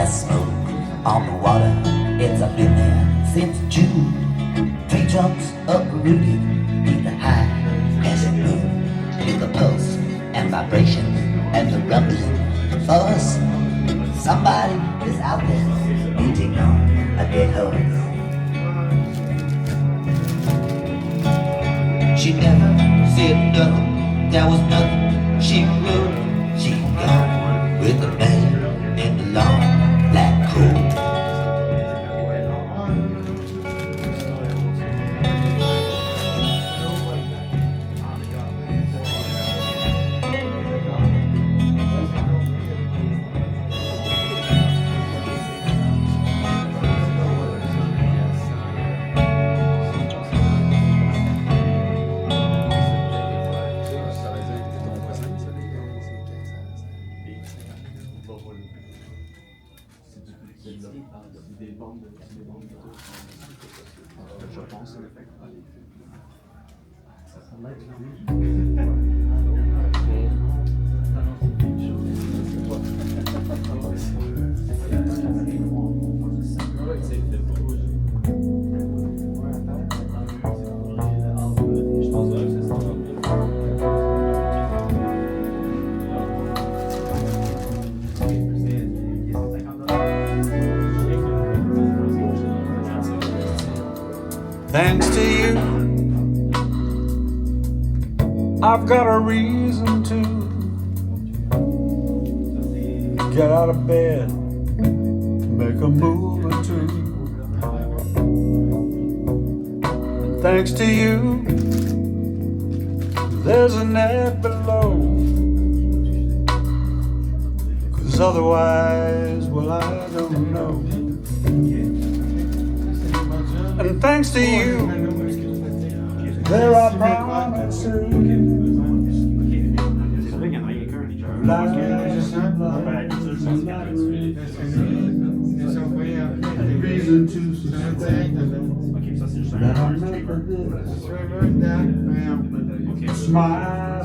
smoke on the water. It's been there since June. Tree trunks uprooted beneath the high crescent moon. Feel the pulse and vibration and the rumbling force. Somebody is out there beating on a dead horse. She never said no, there was nothing she wrote. She gone with the man in the long black coat. Je pense en effet. Thanks to you, I've got a reason to get out of bed, make a move or two. And thanks to you, there's a net below, 'cause otherwise, well, I don't know. And thanks to you, there are promises. Reason to suspect that I'm never this. Smile,